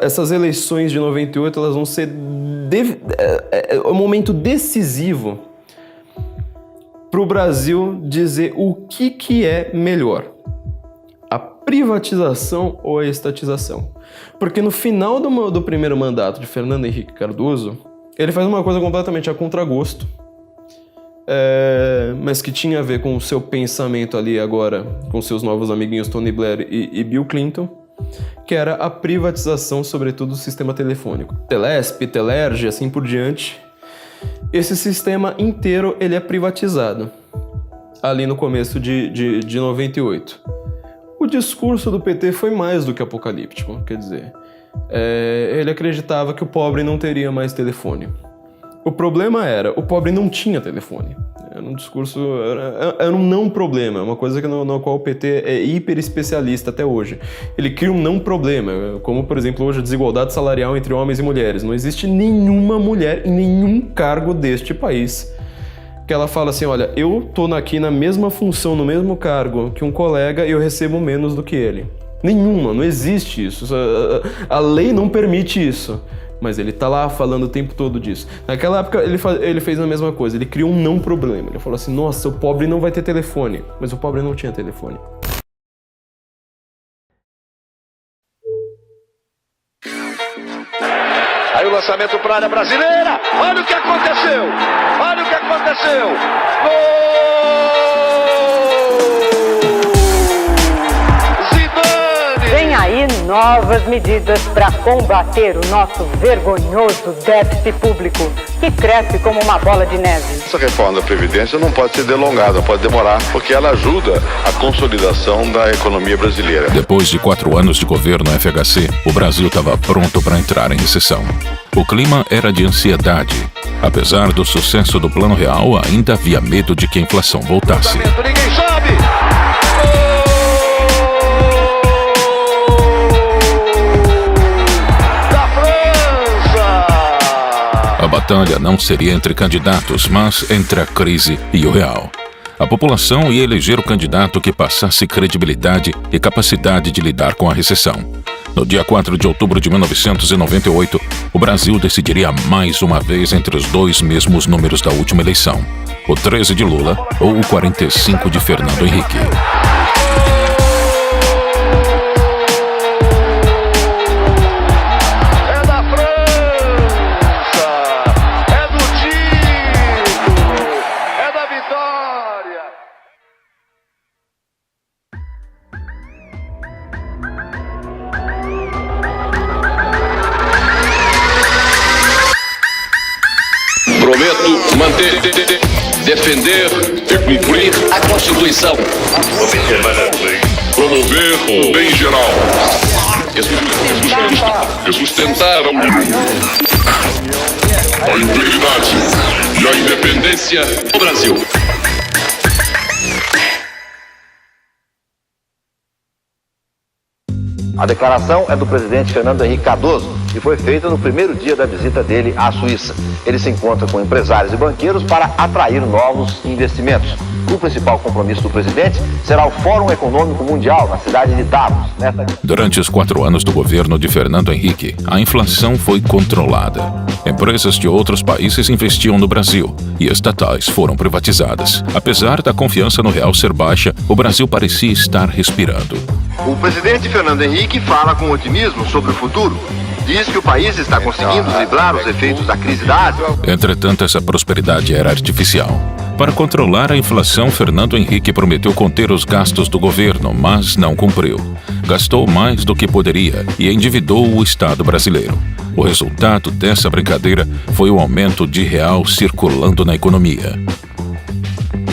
essas eleições de 98, elas vão ser um momento decisivo para o Brasil dizer o que é melhor. A privatização ou a estatização. Porque no final do primeiro mandato de Fernando Henrique Cardoso, ele faz uma coisa completamente a contragosto, mas que tinha a ver com o seu pensamento ali agora, com seus novos amiguinhos Tony Blair e Bill Clinton, que era a privatização, sobretudo, do sistema telefônico. Telesp, Telerge, assim por diante. Esse sistema inteiro ele é privatizado, ali no começo de 98. O discurso do PT foi mais do que apocalíptico, quer dizer, ele acreditava que o pobre não teria mais telefone. O problema o pobre não tinha telefone. Era um discurso, era um não problema, uma coisa no qual o PT é hiper especialista até hoje. Ele cria um não problema, como por exemplo hoje a desigualdade salarial entre homens e mulheres. Não existe nenhuma mulher em nenhum cargo deste país que ela fala assim, olha, eu tô aqui na mesma função, no mesmo cargo que um colega e eu recebo menos do que ele. Nenhuma, não existe isso. A lei não permite isso. Mas ele tá lá falando o tempo todo disso. Naquela época ele fez a mesma coisa, ele criou um não problema. Ele falou assim, nossa, o pobre não vai ter telefone. Mas o pobre não tinha telefone. Aí o lançamento para a área brasileira. Olha o que aconteceu. Olha o que aconteceu. Gol! Zidane! Vem aí novas medidas para combater o nosso vergonhoso déficit público, que cresce como uma bola de neve. Essa reforma da Previdência não pode ser delongada, pode demorar, porque ela ajuda a consolidação da economia brasileira. Depois de 4 anos de governo FHC, o Brasil estava pronto para entrar em recessão. O clima era de ansiedade. Apesar do sucesso do Plano Real, ainda havia medo de que a inflação voltasse. Ninguém sabe! A batalha não seria entre candidatos, mas entre a crise e o real. A população ia eleger o candidato que passasse credibilidade e capacidade de lidar com a recessão. No dia 4 de outubro de 1998, o Brasil decidiria mais uma vez entre os dois mesmos números da última eleição, o 13 de Lula ou o 45 de Fernando Henrique. Prometo manter, defender e cumprir a Constituição. Promover o bem geral. E sustentar A integridade e a independência do Brasil. A declaração é do presidente Fernando Henrique Cardoso e foi feita no primeiro dia da visita dele à Suíça. Ele se encontra com empresários e banqueiros para atrair novos investimentos. O principal compromisso do presidente será o Fórum Econômico Mundial na cidade de Davos. Durante os 4 anos do governo de Fernando Henrique, a inflação foi controlada. Empresas de outros países investiam no Brasil e estatais foram privatizadas. Apesar da confiança no real ser baixa, o Brasil parecia estar respirando. O presidente Fernando Henrique fala com otimismo sobre o futuro. Diz que o país está conseguindo driblar os efeitos da crise da Ásia. Entretanto, essa prosperidade era artificial. Para controlar a inflação, Fernando Henrique prometeu conter os gastos do governo, mas não cumpriu. Gastou mais do que poderia e endividou o Estado brasileiro. O resultado dessa brincadeira foi o aumento de real circulando na economia.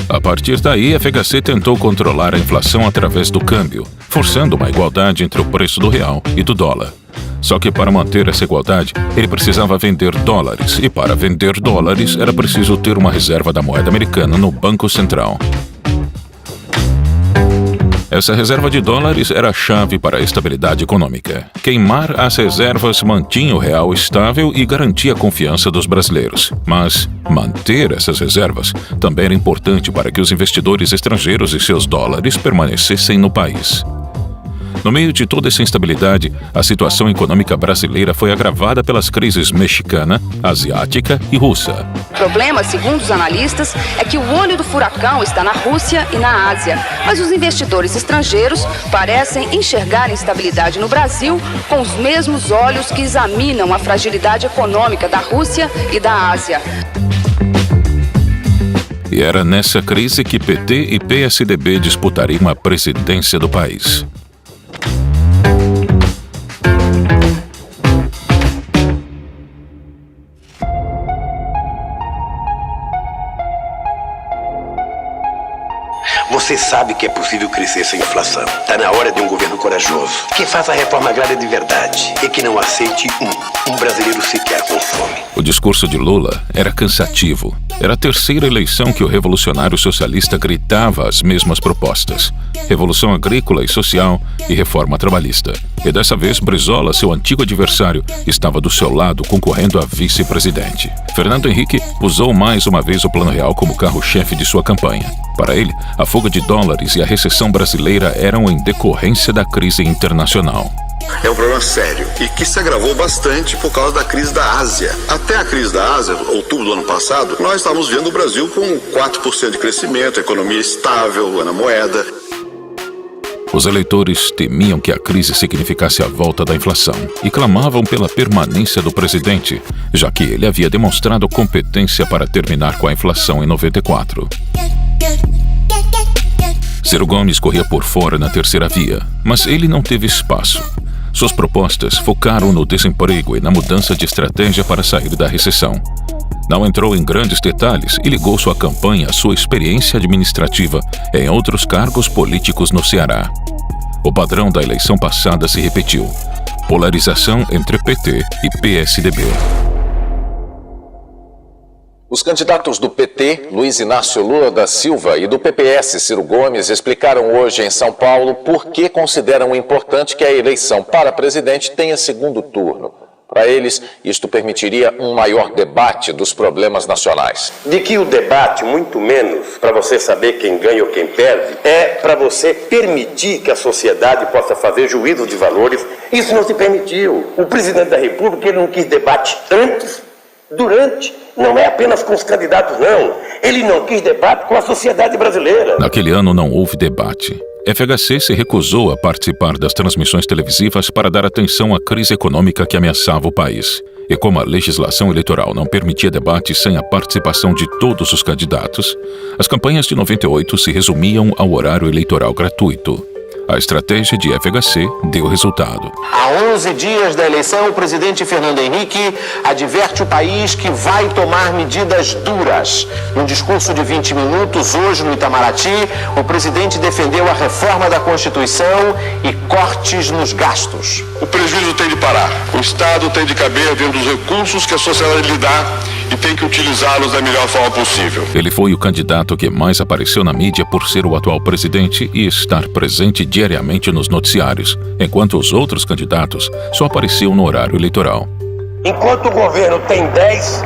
A partir daí, a FHC tentou controlar a inflação através do câmbio, forçando uma igualdade entre o preço do real e do dólar. Só que para manter essa igualdade, ele precisava vender dólares, e para vender dólares era preciso ter uma reserva da moeda americana no Banco Central. Essa reserva de dólares era a chave para a estabilidade econômica. Queimar as reservas mantinha o real estável e garantia a confiança dos brasileiros. Mas manter essas reservas também era importante para que os investidores estrangeiros e seus dólares permanecessem no país. No meio de toda essa instabilidade, a situação econômica brasileira foi agravada pelas crises mexicana, asiática e russa. O problema, segundo os analistas, é que o olho do furacão está na Rússia e na Ásia. Mas os investidores estrangeiros parecem enxergar a instabilidade no Brasil com os mesmos olhos que examinam a fragilidade econômica da Rússia e da Ásia. E era nessa crise que PT e PSDB disputariam a presidência do país. Você sabe que é possível crescer sem inflação. Está na hora de um governo corajoso, que faça a reforma agrária de verdade e que não aceite um brasileiro sequer com fome. O discurso de Lula era cansativo. Era a terceira eleição que o revolucionário socialista gritava as mesmas propostas: revolução agrícola e social e reforma trabalhista. E dessa vez, Brizola, seu antigo adversário, estava do seu lado concorrendo a vice-presidente. Fernando Henrique usou mais uma vez o Plano Real como carro-chefe de sua campanha. Para ele, a fuga de dólares e a recessão brasileira eram em decorrência da crise internacional. É um problema sério e que se agravou bastante por causa da crise da Ásia. Até a crise da Ásia, outubro do ano passado, nós estávamos vendo o Brasil com 4% de crescimento, economia estável na moeda. Os eleitores temiam que a crise significasse a volta da inflação e clamavam pela permanência do presidente, já que ele havia demonstrado competência para terminar com a inflação em 94. Ciro Gomes corria por fora na terceira via, mas ele não teve espaço. Suas propostas focaram no desemprego e na mudança de estratégia para sair da recessão. Não entrou em grandes detalhes e ligou sua campanha à sua experiência administrativa em outros cargos políticos no Ceará. O padrão da eleição passada se repetiu: polarização entre PT e PSDB. Os candidatos do PT, Luiz Inácio Lula da Silva, e do PPS, Ciro Gomes, explicaram hoje em São Paulo por que consideram importante que a eleição para presidente tenha segundo turno. Para eles, isto permitiria um maior debate dos problemas nacionais. De que o debate, muito menos para você saber quem ganha ou quem perde, é para você permitir que a sociedade possa fazer juízo de valores. Isso não se permitiu. O presidente da República ele não quis debate antes, durante. Não é apenas com os candidatos, não. Ele não quis debate com a sociedade brasileira. Naquele ano não houve debate. FHC se recusou a participar das transmissões televisivas para dar atenção à crise econômica que ameaçava o país. E como a legislação eleitoral não permitia debate sem a participação de todos os candidatos, as campanhas de 98 se resumiam ao horário eleitoral gratuito. A estratégia de FHC deu resultado. Há 11 dias da eleição, o presidente Fernando Henrique adverte o país que vai tomar medidas duras. Num discurso de 20 minutos, hoje no Itamaraty, o presidente defendeu a reforma da Constituição e cortes nos gastos. O prejuízo tem de parar. O Estado tem de caber dentro dos recursos que a sociedade lhe dá e tem que utilizá-los da melhor forma possível. Ele foi o candidato que mais apareceu na mídia por ser o atual presidente e estar presente diariamente nos noticiários, enquanto os outros candidatos só apareciam no horário eleitoral. Enquanto o governo tem 10,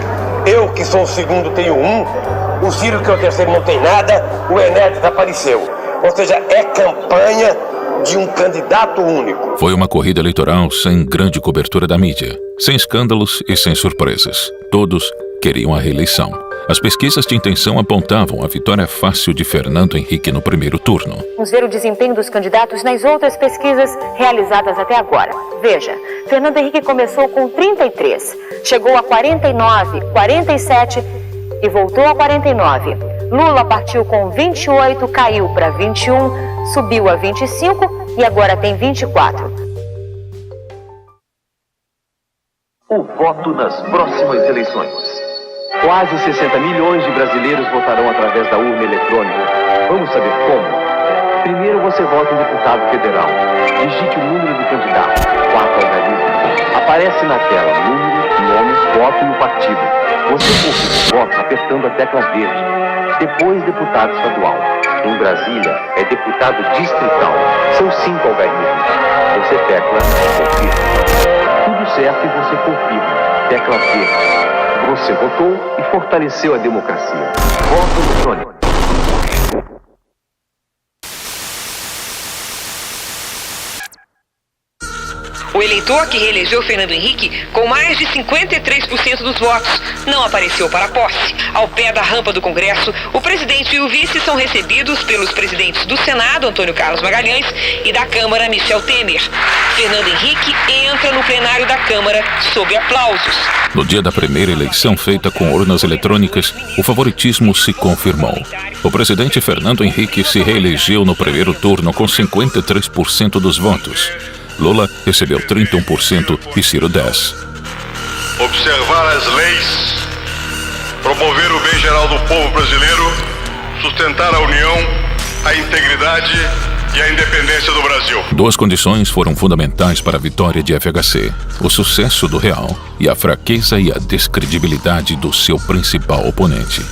eu que sou o segundo tenho 1, o Ciro que é o terceiro não tem nada, o Enéas desapareceu. Ou seja, é campanha de um candidato único. Foi uma corrida eleitoral sem grande cobertura da mídia, sem escândalos e sem surpresas. Todos queriam a reeleição. As pesquisas de intenção apontavam a vitória fácil de Fernando Henrique no primeiro turno. Vamos ver o desempenho dos candidatos nas outras pesquisas realizadas até agora. Veja, Fernando Henrique começou com 33, chegou a 49, 47 e voltou a 49. Lula partiu com 28, caiu para 21, subiu a 25 e agora tem 24. O voto nas próximas eleições. Quase 60 milhões de brasileiros votarão através da urna eletrônica. Vamos saber como? Primeiro você vota em deputado federal. Digite o número do candidato, 4 algarismos. Aparece na tela número, nome, voto e o partido. Você confirma o voto apertando a tecla verde. Depois deputado estadual. Em Brasília é deputado distrital. São 5 algarismos. Você tecla confirma. Tudo certo e você confirma. Tecla verde. Você votou e fortaleceu a democracia. Voto eletrônico. O eleitor que reelegeu Fernando Henrique com mais de 53% dos votos não apareceu para a posse. Ao pé da rampa do Congresso, o presidente e o vice são recebidos pelos presidentes do Senado, Antônio Carlos Magalhães, e da Câmara, Michel Temer. Fernando Henrique entra no plenário da Câmara sob aplausos. No dia da primeira eleição feita com urnas eletrônicas, o favoritismo se confirmou. O presidente Fernando Henrique se reelegeu no primeiro turno com 53% dos votos. Lula recebeu 31% e Ciro 10%. Observar as leis, promover o bem geral do povo brasileiro, sustentar a união, a integridade e a independência do Brasil. Duas condições foram fundamentais para a vitória de FHC: o sucesso do real e a fraqueza e a descredibilidade do seu principal oponente.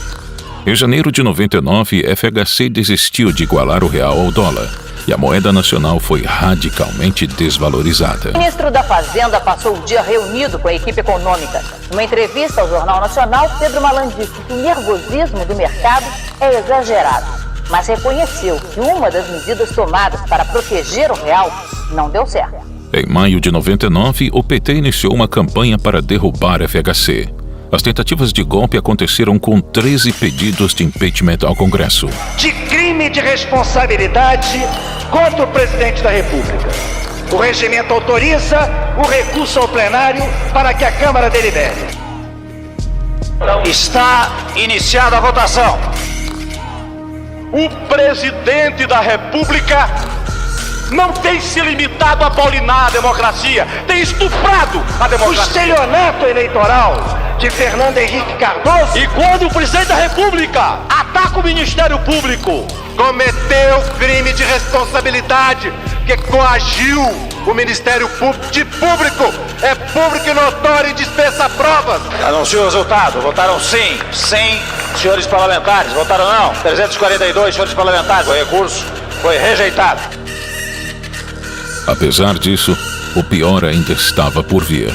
Em janeiro de 99, FHC desistiu de igualar o real ao dólar e a moeda nacional foi radicalmente desvalorizada. O ministro da Fazenda passou o dia reunido com a equipe econômica. Numa entrevista ao Jornal Nacional, Pedro Malan disse que o nervosismo do mercado é exagerado, mas reconheceu que uma das medidas tomadas para proteger o real não deu certo. Em maio de 99, o PT iniciou uma campanha para derrubar a FHC. As tentativas de golpe aconteceram com 13 pedidos de impeachment ao Congresso. De crime de responsabilidade contra o presidente da República. O regimento autoriza o recurso ao plenário para que a Câmara delibere. Está iniciada a votação. O presidente da República não tem se limitado a paulinar a democracia, tem estuprado a O democracia. estelionato eleitoral de Fernando Henrique Cardoso. E quando o presidente da República ataca o Ministério Público, cometeu crime de responsabilidade, que coagiu o Ministério Público. É público e notório e dispensa provas. Anunciou o resultado. Votaram sim. 100 senhores parlamentares. Votaram não. 342 senhores parlamentares. O recurso foi rejeitado. Apesar disso, o pior ainda estava por vir.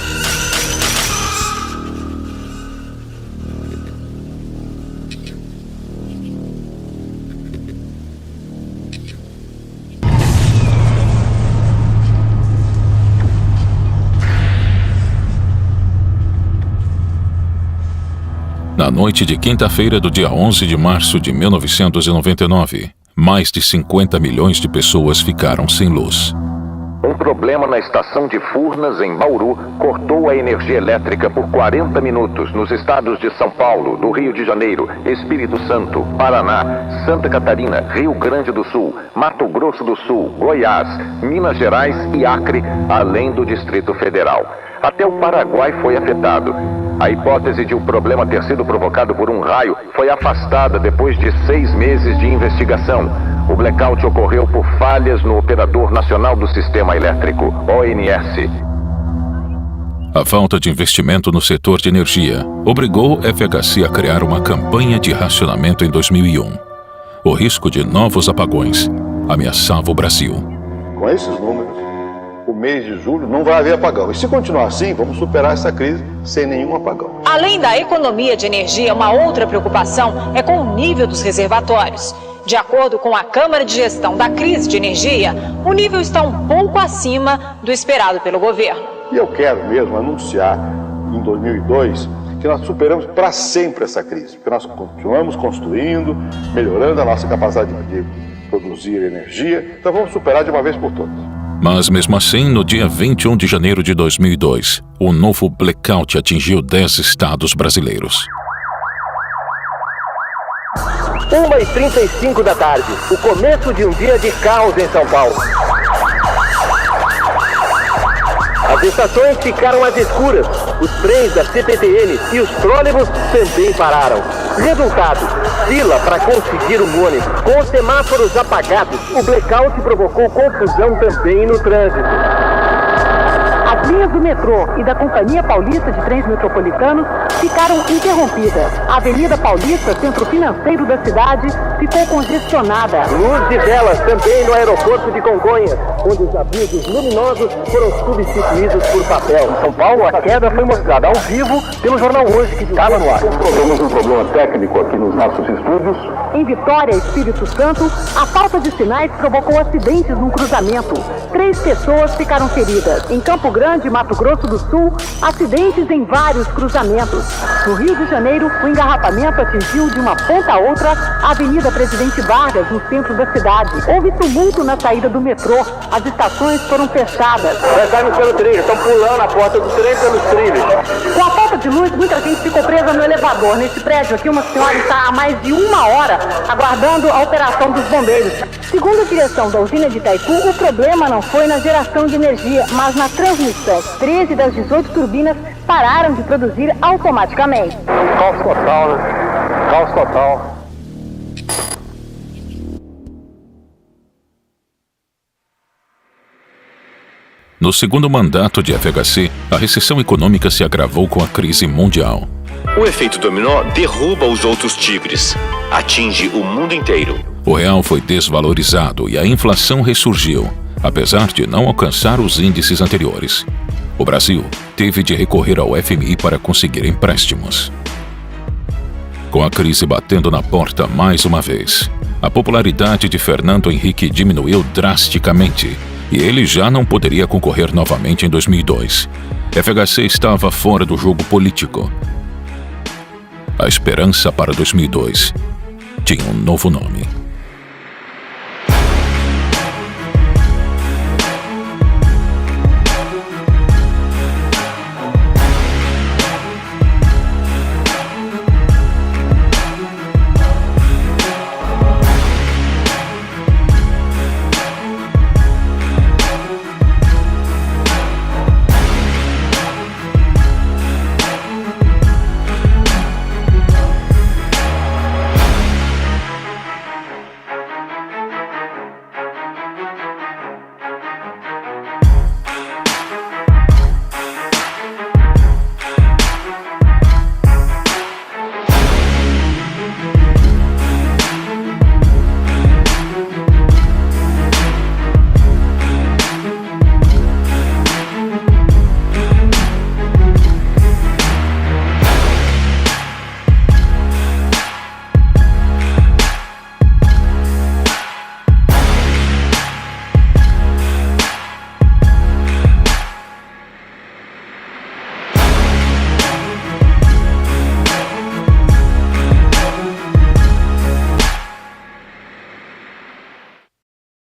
Na noite de quinta-feira do dia 11 de março de 1999, mais de 50 milhões de pessoas ficaram sem luz. Um problema na estação de Furnas, em Bauru, cortou a energia elétrica por 40 minutos nos estados de São Paulo, do Rio de Janeiro, Espírito Santo, Paraná, Santa Catarina, Rio Grande do Sul, Mato Grosso do Sul, Goiás, Minas Gerais e Acre, além do Distrito Federal. Até o Paraguai foi afetado. A hipótese de o problema ter sido provocado por um raio foi afastada depois de 6 meses de investigação. O blackout ocorreu por falhas no Operador Nacional do Sistema Elétrico, ONS. A falta de investimento no setor de energia obrigou a FHC a criar uma campanha de racionamento em 2001. O risco de novos apagões ameaçava o Brasil. Com esses números, o mês de julho não vai haver apagão. E se continuar assim, vamos superar essa crise sem nenhum apagão. Além da economia de energia, uma outra preocupação é com o nível dos reservatórios. De acordo com a Câmara de Gestão da Crise de Energia, o nível está um pouco acima do esperado pelo governo. E eu quero mesmo anunciar, em 2002, que nós superamos para sempre essa crise, porque nós continuamos construindo, melhorando a nossa capacidade de produzir energia, então vamos superar de uma vez por todas. Mas mesmo assim, no dia 21 de janeiro de 2002, o novo blackout atingiu 10 estados brasileiros. 1h35 da tarde, o começo de um dia de caos em São Paulo. As estações ficaram às escuras, os trens da CPTM e os trólebus também pararam. Resultado, fila para conseguir um ônibus. Com os semáforos apagados, o blackout provocou confusão também no trânsito. As linhas do metrô e da Companhia Paulista de Trens Metropolitanos ficaram interrompidas. A Avenida Paulista, centro financeiro da cidade, ficou congestionada. Luz de velas também no aeroporto de Congonhas. onde os abrigos luminosos foram substituídos por papel. Em São Paulo, a queda foi mostrada ao vivo pelo Jornal Hoje, que estava no ar. Temos um problema técnico aqui nos nossos estúdios. Em Vitória, Espírito Santo, a falta de sinais provocou acidentes num cruzamento. 3 pessoas ficaram feridas. Em Campo Grande, Mato Grosso do Sul, acidentes em vários cruzamentos. No Rio de Janeiro, o engarrafamento atingiu de uma ponta a outra a Avenida Presidente Vargas, no centro da cidade. Houve tumulto na saída do metrô. As estações foram fechadas. Nós saímos pelo trilho, estão pulando a porta do trem pelos trilhos. Com a falta de luz, muita gente ficou presa no elevador. Nesse prédio aqui, uma senhora está há mais de 1 hora aguardando a operação dos bombeiros. Segundo a direção da usina de Itaipu, o problema não foi na geração de energia, mas na transmissão. 13 das 18 turbinas pararam de produzir automaticamente. Caos total, né? Caos total. No segundo mandato de FHC, a recessão econômica se agravou com a crise mundial. O efeito dominó derruba os outros tigres, atinge o mundo inteiro. O real foi desvalorizado e a inflação ressurgiu, apesar de não alcançar os índices anteriores. O Brasil teve de recorrer ao FMI para conseguir empréstimos. Com a crise batendo na porta mais uma vez, a popularidade de Fernando Henrique diminuiu drasticamente e ele já não poderia concorrer novamente em 2002. FHC estava fora do jogo político. A esperança para 2002 tinha um novo nome.